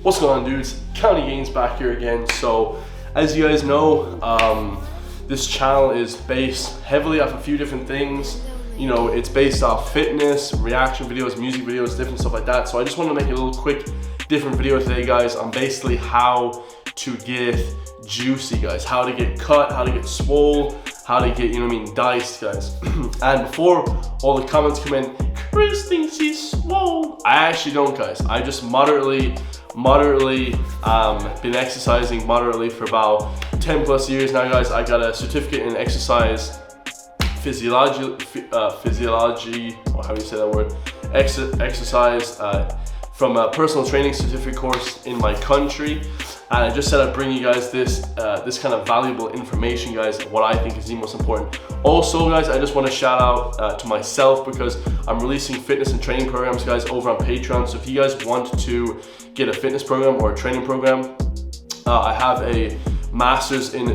What's going on, dudes? County Gains back here again. So as you guys know, this channel is based heavily off a few different things. You know, it's based off fitness, reaction videos, music videos, different stuff like that. So I just want to make a little quick different video today, guys, on basically how to get juicy, guys, how to get cut, how to get swole, how to get, you know what I mean, diced, guys. And before all the comments come in, Chris thinks he's swole. I actually don't, guys. I just moderately been exercising moderately for about 10 plus years now, guys. I got a certificate in exercise physiology, or how do you say that word? Exercise from a personal training certificate course in my country. And I just said I'd bring you guys this kind of valuable information, guys, what I think is the most important. Also, guys, I just want to shout out to myself because I'm releasing fitness and training programs, guys, over on Patreon. So if you guys want to get a fitness program or a training program, I have a master's in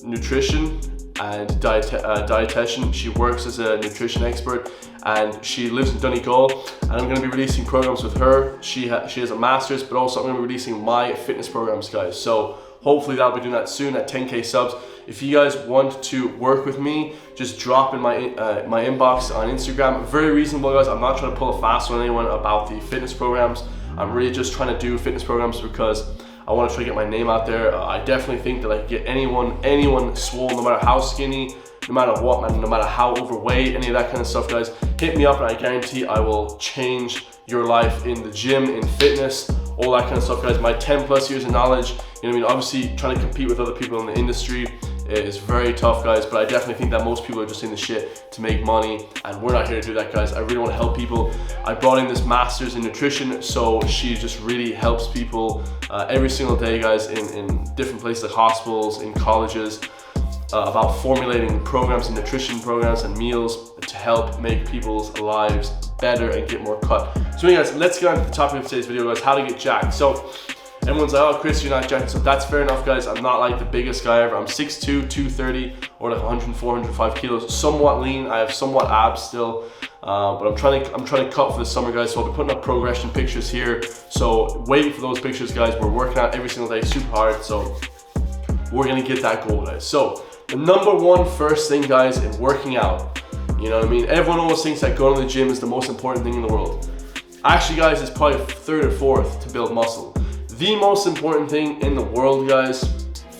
nutrition and dietitian. She works as a nutrition expert and she lives in Donegal, and I'm going to be releasing programs with her. She has a master's, but also I'm going to be releasing my fitness programs, guys. So hopefully I'll be doing that soon at 10K subs. If you guys want to work with me, just drop in my inbox on Instagram. Very reasonable, guys. I'm not trying to pull a fast on anyone about the fitness programs. I'm really just trying to do fitness programs because I want to try to get my name out there. I definitely think that I can get anyone swole, no matter how skinny, no matter what, man, no matter how overweight, any of that kind of stuff, guys. Hit me up and I guarantee I will change your life in the gym, in fitness, all that kind of stuff, guys. My 10 plus years of knowledge, you know what I mean? Obviously, trying to compete with other people in the industry is very tough, guys, but I definitely think that most people are just in the shit to make money, and we're not here to do that, guys. I really want to help people. I brought in this master's in nutrition, so she just really helps people every single day, guys, in different places like hospitals, in colleges, about formulating programs and nutrition programs and meals to help make people's lives better and get more cut. So anyway, guys, let's get on to the topic of today's video, guys, how to get jacked. So everyone's like, oh, Chris, you're not jacked. So that's fair enough, guys. I'm not like the biggest guy ever. I'm 6'2", 230, or like 104, 105 kilos. Somewhat lean. I have somewhat abs still, but I'm trying to cut for the summer, guys. So I'll be putting up progression pictures here. So waiting for those pictures, guys. We're working out every single day, super hard. So we're gonna get that goal, guys. So the number one first thing, guys, in working out, you know what I mean? Everyone always thinks that going to the gym is the most important thing in the world. Actually, guys, it's probably third or fourth to build muscle. The most important thing in the world, guys,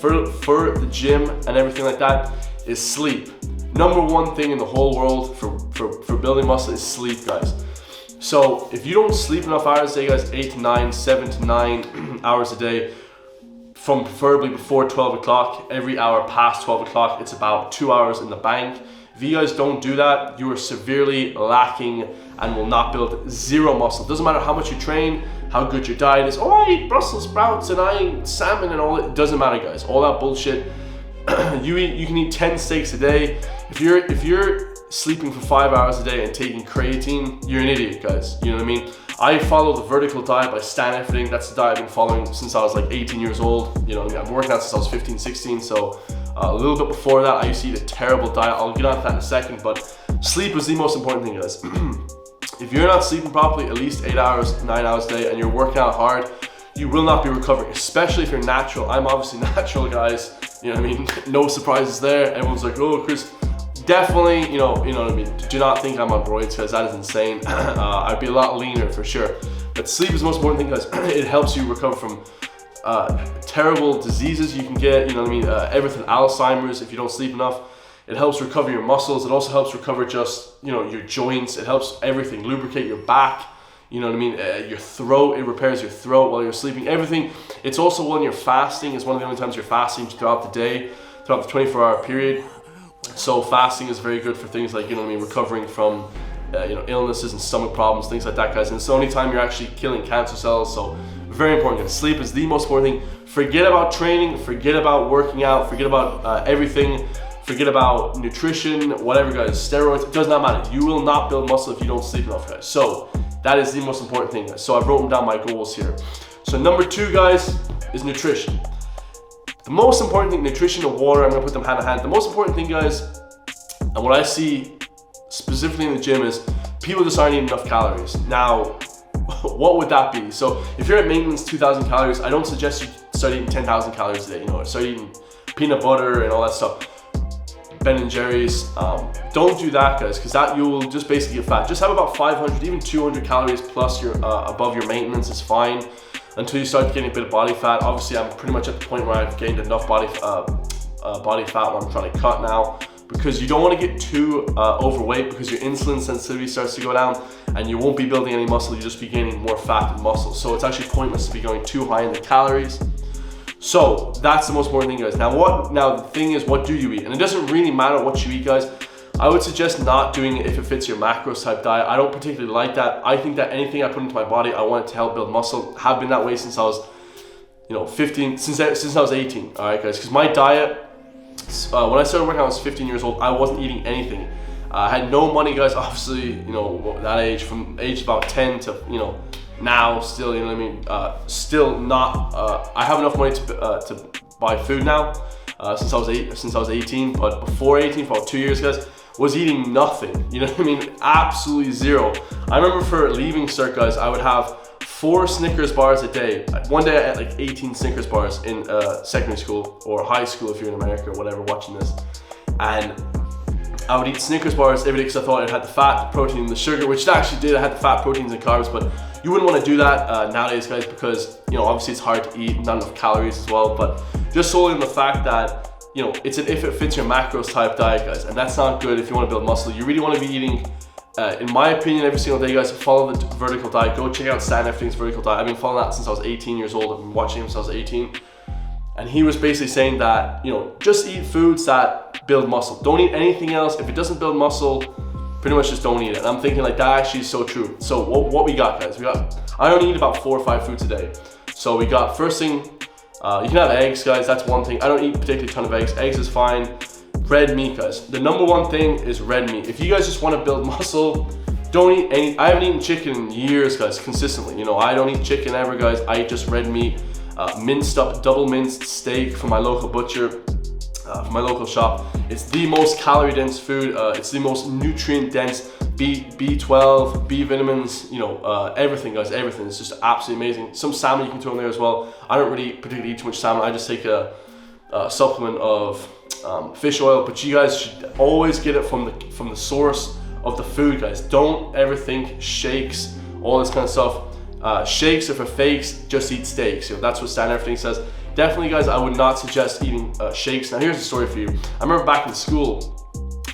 for the gym and everything like that is sleep. Number one thing in the whole world for building muscle is sleep, guys. So if you don't sleep enough hours a day, guys, 8 to 9, 7 to 9 hours a day, from preferably before 12 o'clock, every hour past 12 o'clock, it's about 2 hours in the bank. If you guys don't do that, you are severely lacking and will not build zero muscle. Doesn't matter how much you train, how good your diet is. Oh, I eat Brussels sprouts and I eat salmon and all. It doesn't matter, guys. All that bullshit. You can eat 10 steaks a day. If you're sleeping for 5 hours a day and taking creatine, you're an idiot, guys. You know what I mean? I follow the vertical diet by Stan Efferding. That's the diet I've been following since I was like 18 years old. You know what I mean? I've been working out since I was 15, 16. So a little bit before that, I used to eat a terrible diet. I'll get on to that in a second, but sleep is the most important thing, guys. If you're not sleeping properly, at least 8 hours, 9 hours a day, and you're working out hard, you will not be recovering, especially if you're natural. I'm obviously natural, guys. You know what I mean? No surprises there. Everyone's like, oh, Chris, definitely, you know what I mean? Do not think I'm on roids, guys. That is insane. I'd be a lot leaner for sure. But sleep is the most important thing, guys. It helps you recover from terrible diseases you can get, you know what I mean? Everything, Alzheimer's, if you don't sleep enough. It helps recover your muscles. It also helps recover just, you know, your joints. It helps everything, lubricate your back, you know what I mean? Your throat, it repairs your throat while you're sleeping, everything. It's also when you're fasting, it's one of the only times you're fasting throughout the day, throughout the 24-hour period. So fasting is very good for things like, you know what I mean, recovering from, you know, illnesses and stomach problems, things like that, guys. And it's the only time you're actually killing cancer cells. So very important, guys. Sleep is the most important thing. Forget about training, forget about working out, forget about everything. Forget about nutrition, whatever, guys, steroids, it does not matter. You will not build muscle if you don't sleep enough, guys. So that is the most important thing, guys. So I've written down my goals here. So number 2, guys, is nutrition. The most important thing, nutrition and water, I'm gonna put them hand in hand. The most important thing, guys, and what I see specifically in the gym is people just aren't eating enough calories. Now, what would that be? So if you're at maintenance 2,000 calories, I don't suggest you start eating 10,000 calories a day, you know, start eating peanut butter and all that stuff, Ben and Jerry's. Don't do that, guys, because that you'll just basically get fat. Just have about 500, even 200 calories plus your above your maintenance is fine until you start getting a bit of body fat. Obviously, I'm pretty much at the point where I've gained enough body fat where I'm trying to cut now, because you don't want to get too overweight, because your insulin sensitivity starts to go down and you won't be building any muscle, you'll just be gaining more fat than muscle. So it's actually pointless to be going too high in the calories. So that's the most important thing, guys. Now the thing is, what do you eat? And it doesn't really matter what you eat, guys. I would suggest not doing it if it fits your macros type diet. I don't particularly like that. I think that anything I put into my body, I want it to help build muscle. Have been that way since I was, 15, since I was 18. All right, guys, because my diet, when I started working, I was 15 years old. I wasn't eating anything. I had no money, guys. Obviously, that age, from age about 10 to, now still, you know what I mean? Still not, I have enough money to buy food now, since I was 18, but before 18, for about 2 years, guys, was eating nothing, you know what I mean? Absolutely zero. I remember for leaving cert, guys, I would have 4 Snickers bars a day. One day I ate like 18 Snickers bars in secondary school, or high school if you're in America or whatever watching this. And I would eat Snickers bars every day because I thought it had the fat, the protein, and the sugar, which it actually did. It had the fat, proteins, and carbs, but you wouldn't want to do that nowadays, guys, because, obviously it's hard to eat, not enough calories as well, but just solely on the fact that, it's an if it fits your macros type diet, guys, and that's not good if you want to build muscle. You really want to be eating, in my opinion, every single day, guys. Follow the vertical diet. Go check out Stan Effting's vertical diet. I've been following that since I was 18 years old. I've been watching him since I was 18. And he was basically saying that, just eat foods that build muscle. Don't eat anything else. If it doesn't build muscle, pretty much just don't eat it. And I'm thinking like that actually is so true. So what we got, guys? I only eat about 4 or 5 foods a day. So we got, first thing, you can have eggs, guys. That's one thing. I don't eat particularly a ton of eggs. Eggs is fine. Red meat, guys. The number one thing is red meat. If you guys just want to build muscle, don't eat any. I haven't eaten chicken in years, guys, consistently. I don't eat chicken ever, guys. I eat just red meat. Minced up, double minced steak from my local butcher, from my local shop. It's the most calorie dense food. It's the most nutrient dense. B12, B vitamins, everything, guys, everything. It's just absolutely amazing. Some salmon you can throw in there as well. I don't really particularly eat too much salmon. I just take a supplement of fish oil, but you guys should always get it from the source of the food, guys. Don't ever think shakes, all this kind of stuff. Shakes are for fakes, just eat steaks. That's what Stan Effting says. Definitely, guys, I would not suggest eating shakes. Now here's the story for you. I remember back in school,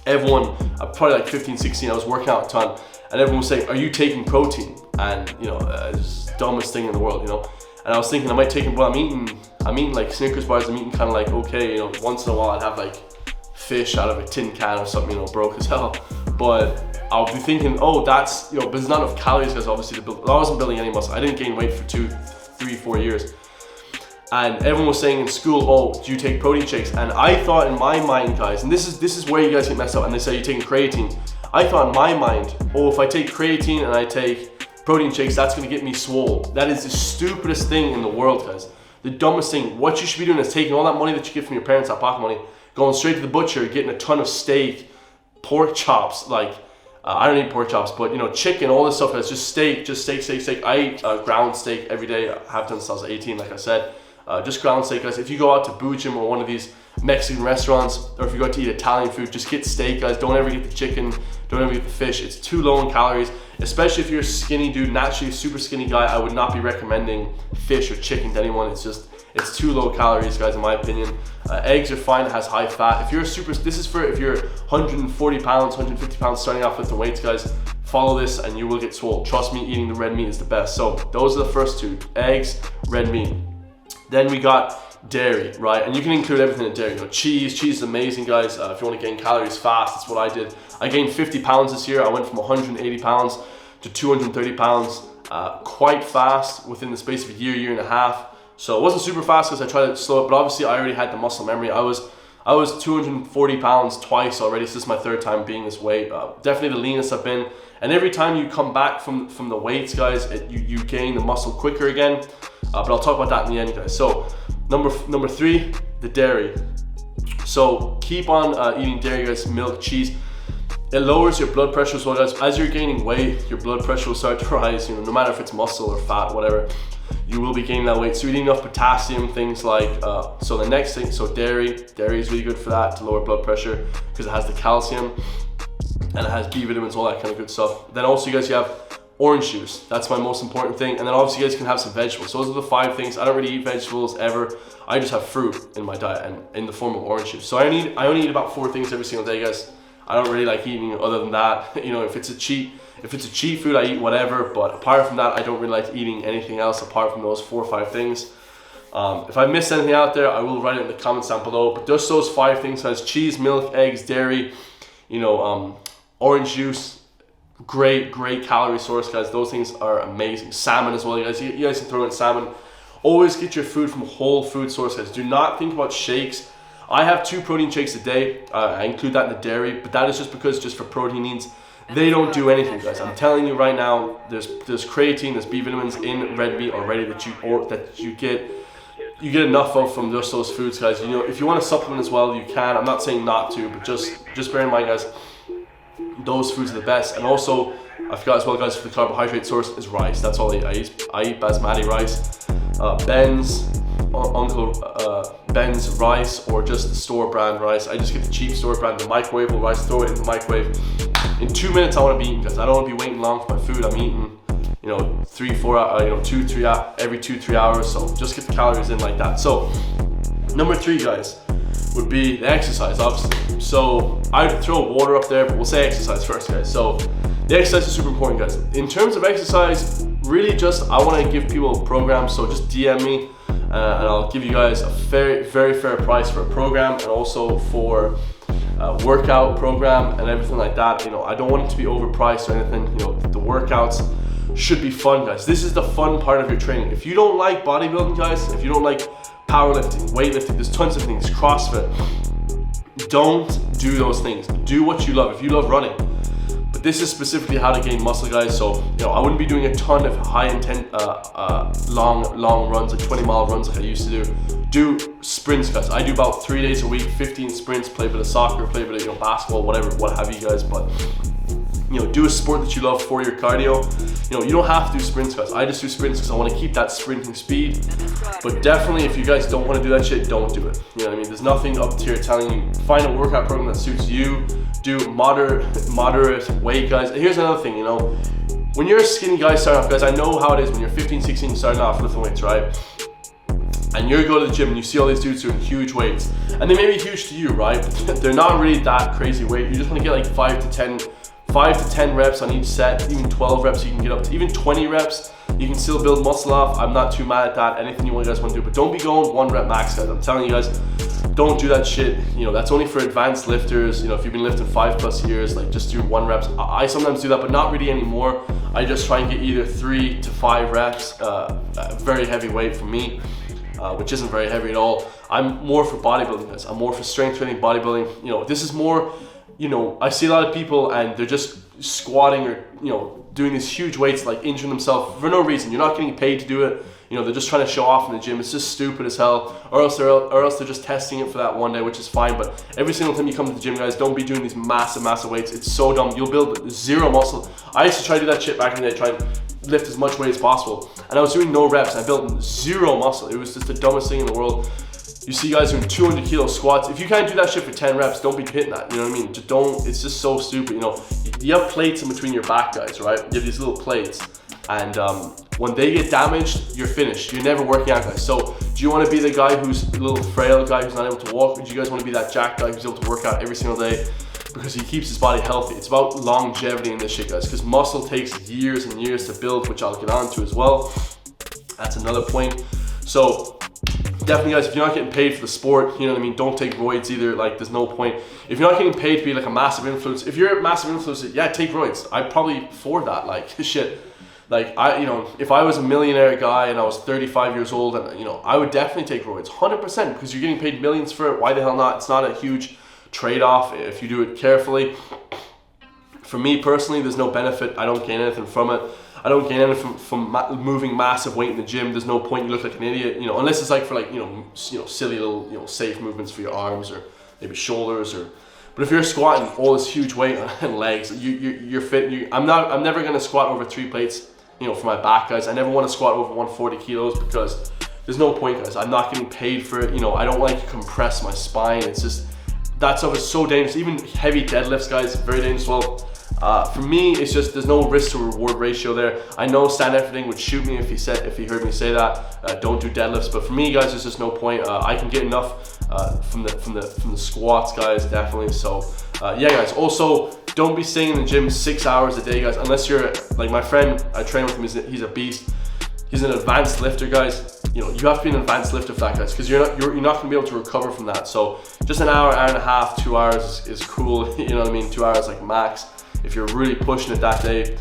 everyone, probably like 15, 16, I was working out a ton, and everyone was saying, are you taking protein? And it's the dumbest thing in the world, and I was thinking, am I taking, well, I'm eating like Snickers bars. I'm eating kind of like, okay, once in a while I'd have like fish out of a tin can or something, broke as hell, but I'll be thinking, oh, that's, but there's not enough calories, guys, obviously, to build. I wasn't building any muscle. I didn't gain weight for 2, 3, 4 years. And everyone was saying in school, oh, do you take protein shakes? And I thought in my mind, guys, and this is where you guys get messed up, and they say you're taking creatine. I thought in my mind, oh, if I take creatine and I take protein shakes, that's gonna get me swole. That is the stupidest thing in the world, guys. The dumbest thing. What you should be doing is taking all that money that you get from your parents, that pocket money, going straight to the butcher, getting a ton of steak, pork chops, like, I don't eat pork chops, but chicken, all this stuff, that's just steak. I eat ground steak every day. I have done since I was 18, like I said. Just ground steak, guys. If you go out to Boojum or one of these Mexican restaurants, or if you go out to eat Italian food, just get steak, guys. Don't ever get the chicken, don't ever get the fish. It's too low in calories, especially if you're a skinny dude, naturally a super skinny guy. I would not be recommending fish or chicken to anyone. It's too low calories, guys, in my opinion. Eggs are fine, it has high fat. If you're this is for if you're 140 pounds, 150 pounds starting off with the weights, guys. Follow this and you will get swole. Trust me, eating the red meat is the best. So those are the first two, eggs, red meat. Then we got dairy, right? And you can include everything in dairy. Cheese is amazing, guys. If you want to gain calories fast, that's what I did. I gained 50 pounds this year. I went from 180 pounds to 230 pounds quite fast within the space of a year and a half. So it wasn't super fast because I tried to slow it, but obviously I already had the muscle memory. I was 240 pounds twice already, so this is my 3rd time being this weight. Definitely the leanest I've been. And every time you come back from the weights, guys, you gain the muscle quicker again. But I'll talk about that in the end, guys. So number 3, the dairy. So keep on eating dairy, guys. Milk, cheese. It lowers your blood pressure as well, guys. As you're gaining weight, your blood pressure will start to rise, you know, no matter if it's muscle or fat, whatever, you will be gaining that weight. So eating enough potassium, things like, so the next thing, so dairy is really good for that, to lower blood pressure, because it has the calcium, and it has B vitamins, all that kind of good stuff. Then also, you guys, you have orange juice. That's my most important thing. And then obviously you guys can have some vegetables. So those are the 5 things. I don't really eat vegetables ever. I just have fruit in my diet and in the form of orange juice. So I only eat about 4 things every single day, guys. I don't really like eating other than that. You know, if it's a cheat food, I eat whatever. But apart from that, I don't really like eating anything else apart from those 4 or 5 things. If I missed anything out there, I will write it in the comments down below. But just those 5 things, guys: cheese, milk, eggs, dairy, you know, orange juice. Great calorie source, guys. Those things are amazing. Salmon as well, you guys. You guys can throw in salmon. Always get your food from a whole food source, guys. Do not think about shakes. I have 2 protein shakes a day. I include that in the dairy, but that is just because just for protein needs. They don't do anything, guys. I'm telling you right now. There's creatine, there's B vitamins in red meat already that you get enough of from just those foods, guys. You know, if you want to supplement as well, you can. I'm not saying not to, but just bear in mind, guys, those foods are the best. And also, I forgot as well, guys, for the carbohydrate source is rice. That's all I eat. I eat basmati rice, Ben's rice, or just the store brand rice. I just get the cheap store brand, the microwavable rice, throw it in the microwave. In 2 minutes, I want to be eating, guys. I don't want to be waiting long for my food. I'm eating, you know, 2-3 every 2-3 hours. So just get the calories in like that. So number 3, guys, would be the exercise, obviously. So I'd throw water up there, but we'll say exercise first, guys. So the exercise is super important, guys. In terms of exercise, really just, I want to give people programs. So just DM me and I'll give you guys a very fair price for a program, and also for a workout program and everything like that. You know, I don't want it to be overpriced or anything. You know, the workouts should be fun, guys. This is the fun part of your training. If you don't like bodybuilding, guys, if you don't like powerlifting, weightlifting, there's tons of things, CrossFit, don't do those things. Do what you love. If you love running, but this is specifically how to gain muscle, guys. So, you know, I wouldn't be doing a ton of high intent, long runs, like 20-mile runs like I used to do. Do sprints, guys. I do about 3 days a week, 15 sprints, play a bit of soccer, play a bit of, you know, basketball, whatever, what have you guys. But, you know, do a sport that you love for your cardio. You know, you don't have to do sprints, guys. I just do sprints because I want to keep that sprinting speed. But definitely, if you guys don't want to do that shit, don't do it. You know what I mean? There's nothing up here telling you, find a workout program that suits you. Do moderate weight, guys. And here's another thing, you know, when you're a skinny guy starting off, guys, I know how it is when you're 15, 16, starting off lifting weights, right? And you go to the gym and you see all these dudes doing huge weights, and they may be huge to you, right? But they're not really that crazy weight. You just want to get like 5 to 10 reps on each set. Even 12 reps you can get up to. Even 20 reps you can still build muscle off. I'm not too mad at that. Anything you guys want to do, but don't be going 1 rep max, guys. I'm telling you guys, don't do that shit. You know, that's only for advanced lifters. You know, if you've been lifting 5+ years, like just do 1 reps. I sometimes do that, but not really anymore. I just try and get either 3 to 5 reps, very heavy weight for me, which isn't very heavy at all. I'm more for bodybuilding, guys. I'm more for strength training, bodybuilding. You know, this is more, you know, I see a lot of people and they're just squatting or, you know, doing these huge weights, like injuring themselves for no reason. You're not getting paid to do it. You know, they're just trying to show off in the gym. It's just stupid as hell. Or else they're just testing it for that one day, which is fine. But every single time you come to the gym, guys, don't be doing these massive weights. It's so dumb. You'll build 0 muscle. I used to try to do that shit back in the day, try and lift as much weight as possible. And I was doing no reps and I built 0 muscle. It was just the dumbest thing in the world. You see guys doing 200 kilo squats. If you can't do that shit for 10 reps, don't be hitting that. You know what I mean? Just don't. It's just so stupid. You know, you have plates in between your back, guys, right? You have these little plates, and when they get damaged, you're finished. You're never working out, guys. So do you want to be the guy who's a little frail guy who's not able to walk? Or do you guys want to be that jacked guy who's able to work out every single day because he keeps his body healthy? It's about longevity in this shit, guys, because muscle takes years and years to build, which I'll get onto as well. That's another point. So definitely, guys, if you're not getting paid for the sport, you know what I mean, don't take roids either. Like, there's no point. If you're not getting paid to be like a massive influencer, if you're a massive influencer, yeah, take roids. I'd probably afford that. Like, shit. Like, you know, if I was a millionaire guy and I was 35 years old, and, you know, I would definitely take roids, 100%, because you're getting paid millions for it. Why the hell not? It's not a huge trade-off if you do it carefully. For me personally, there's no benefit. I don't gain anything from it. I don't gain anything from moving massive weight in the gym. There's no point. You look like an idiot, you know, unless it's like for like, you know, silly little, you know, safe movements for your arms or maybe shoulders or But if you're squatting all this huge weight and legs, you're fit. I'm never gonna squat over 3 plates, you know, for my back, guys. I never want to squat over 140 kilos because there's no point, guys. I'm not getting paid for it. You know, I don't like to compress my spine. It's just, that stuff is so dangerous. Even heavy deadlifts, guys, very dangerous. Well, for me, it's just, there's no risk to reward ratio there. I know stand efforting would shoot me if he heard me say that. Don't do deadlifts, but for me, guys, there's just no point. I can get enough from the squats, guys, definitely. So yeah, guys. Also, don't be staying in the gym 6 hours a day, guys, unless you're like my friend. I train with him. He's a beast. He's an advanced lifter, guys. You know, you have to be an advanced lifter for that, guys, because you're not gonna be able to recover from that. So just an hour, hour and a half, 2 hours is cool. You know what I mean? 2 hours like max. If you're really pushing it that day,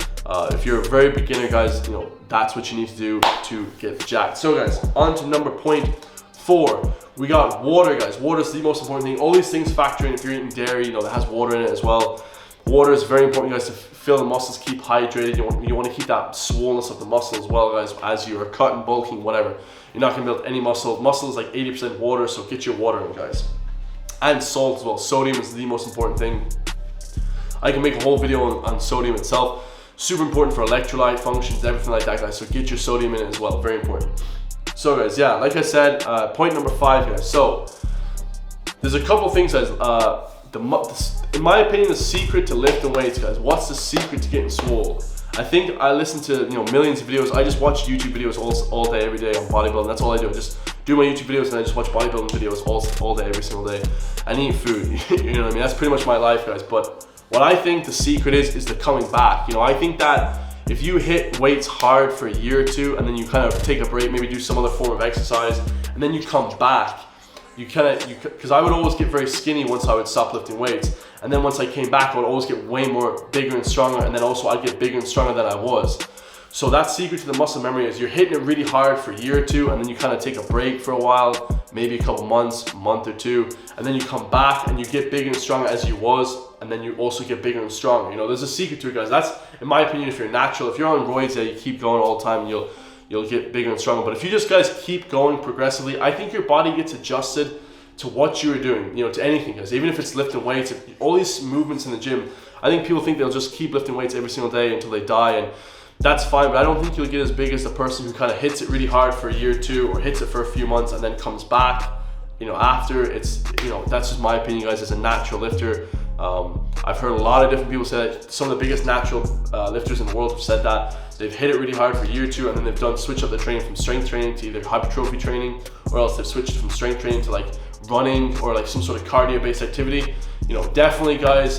if you're a very beginner, guys, you know, that's what you need to do to get jacked. So, guys, on to number point 4. We got water, guys. Water is the most important thing. All these things factor in. If you're eating dairy, you know, that has water in it as well. Water is very important, guys, to fill the muscles, keep hydrated. You want to keep that swollenness of the muscle as well, guys, as you're cutting, bulking, whatever. You're not going to build any muscle. Muscle is like 80% water, so get your water in, guys. And salt as well. Sodium is the most important thing. I can make a whole video on sodium itself. Super important for electrolyte functions, everything like that, guys. So get your sodium in it as well, very important. So, guys, yeah, like I said, point number 5, guys. So there's a couple things, guys. In my opinion, the secret to lifting weights, guys, what's the secret to getting swole? I think I listen to, you know, millions of videos. I just watch YouTube videos all day, every day on bodybuilding. That's all I do. I just do my YouTube videos and I just watch bodybuilding videos all day, every single day. And eat food. You know what I mean? That's pretty much my life, guys. But what I think the secret is the coming back. You know, I think that if you hit weights hard for a year or 2 and then you kind of take a break, maybe do some other form of exercise, and then you come back, because I would always get very skinny once I would stop lifting weights. And then once I came back, I would always get way more bigger and stronger, and then also I'd get bigger and stronger than I was. So that secret to the muscle memory is you're hitting it really hard for a year or 2, and then you kind of take a break for a while, maybe a couple months, a month or 2, and then you come back and you get bigger and stronger as you was, and then you also get bigger and stronger. You know, there's a secret to it, guys. That's, in my opinion, if you're natural. If you're on roids, yeah, you keep going all the time, you'll get bigger and stronger. But if you just, guys, keep going progressively, I think your body gets adjusted to what you're doing, you know, to anything, guys. Even if it's lifting weights, all these movements in the gym, I think people think they'll just keep lifting weights every single day until they die, and that's fine, but I don't think you'll get as big as the person who kind of hits it really hard for a year or 2, or hits it for a few months and then comes back, you know, after. It's, you know, that's just my opinion, guys, as a natural lifter. I've heard a lot of different people say that. Some of the biggest natural lifters in the world have said that they've hit it really hard for a year or 2, and then they've switched up their training from strength training to either hypertrophy training, or else they've switched from strength training to like running or like some sort of cardio-based activity. You know, definitely, guys,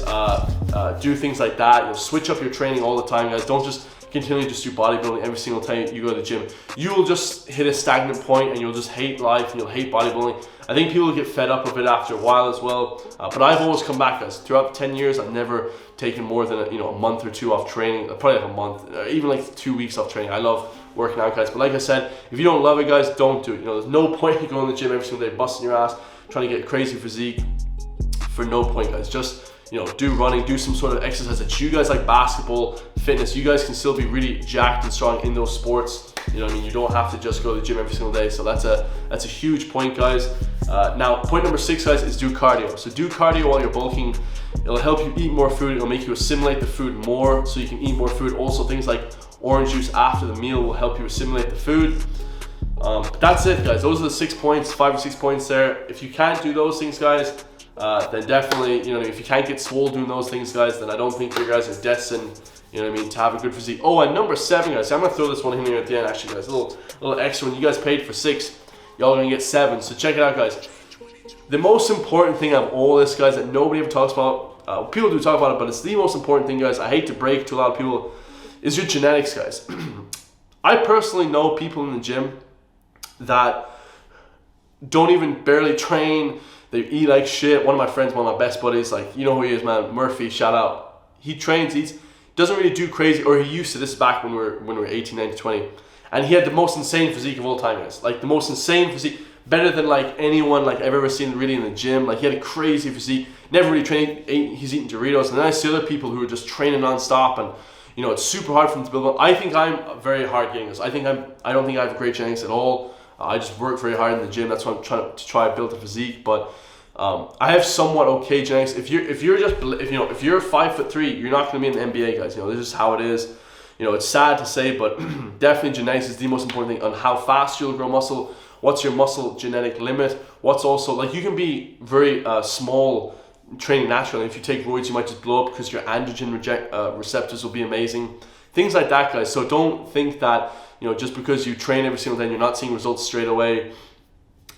do things like that. You know, switch up your training all the time, guys. Don't just continue to just do bodybuilding every single time you go to the gym. You will just hit a stagnant point and you'll just hate life and you'll hate bodybuilding. I think people get fed up of it after a while as well. But I've always come back, guys. Throughout the 10 years, I've never taken more than a month or 2 off training. Probably like a month, even like 2 weeks off training. I love working out, guys. But like I said, if you don't love it, guys, don't do it. You know, there's no point in going to the gym every single day, busting your ass, trying to get crazy physique for no point, guys. Just, you know, do running, do some sort of exercise that you guys like, basketball, fitness. You guys can still be really jacked and strong in those sports. You know what I mean? You don't have to just go to the gym every single day. So that's a huge point, guys. Now, point number 6, guys, is do cardio. So do cardio while you're bulking. It'll help you eat more food. It'll make you assimilate the food more, so you can eat more food. Also, things like orange juice after the meal will help you assimilate the food. But that's it, guys. Those are the 6 points, 5 or 6 points there. If you can't do those things, guys, then definitely, you know, if you can't get swole doing those things, guys, then I don't think you guys are destined, you know what I mean, to have a good physique. Oh, and number 7, guys, I'm gonna throw this one in here at the end, actually, guys. A little extra one. You guys paid for 6, y'all gonna get 7. So check it out, guys. The most important thing of all this, guys, that nobody ever talks about, people do talk about it, but it's the most important thing, guys. I hate to break to a lot of people, is your genetics, guys. I personally know people in the gym that don't even barely train. They eat like shit. One of my friends, one of my best buddies, like, you know who he is, man, Murphy, shout out. He trains, eats, doesn't really do crazy, or he used to. This is back when we were 18, 19, 20. And he had the most insane physique of all time, guys. Like, the most insane physique, better than like anyone like I've ever seen really in the gym. Like, he had a crazy physique, never really trained, he's eating Doritos. And then I see other people who are just training non-stop, and you know, it's super hard for them to build up. I think I'm very hard getting this. I don't think I have great genetics at all. I just work very hard in the gym. That's why I'm trying to build a physique. But I have somewhat okay genetics. If you're 5'3", you're not going to be in the NBA, guys. This is how it is. It's sad to say, but definitely genetics is the most important thing on how fast you'll grow muscle. What's your muscle genetic limit? What's also, like, you can be very small training naturally. If you take roids, you might just blow up because your androgen receptors will be amazing. Things like that, guys. So don't think that, just because you train every single day and you're not seeing results straight away.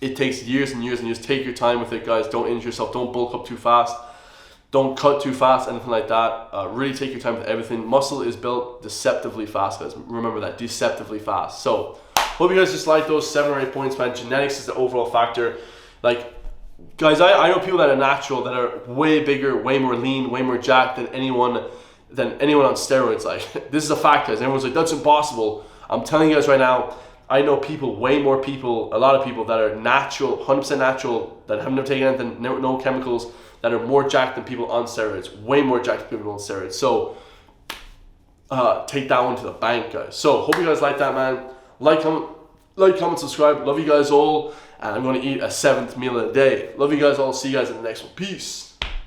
It takes years and years and years. Take your time with it, guys. Don't injure yourself. Don't bulk up too fast. Don't cut too fast, anything like that. Really take your time with everything. Muscle is built deceptively fast, guys. Remember that, deceptively fast. So, hope you guys just like those 7 or 8 points, man. Genetics is the overall factor. Like, guys, I know people that are natural, that are way bigger, way more lean, way more jacked than anyone on steroids. Like, this is a fact, guys. Everyone's like, that's impossible. I'm telling you guys right now, I know a lot of people that are natural, 100% natural, that have never taken anything, no chemicals, that are more jacked than people on steroids, way more jacked than people on steroids. So, take that one to the bank, guys. So, hope you guys like that, man. Like, comment, subscribe. Love you guys all. And I'm going to eat a 7th meal a day. Love you guys all. See you guys in the next one. Peace.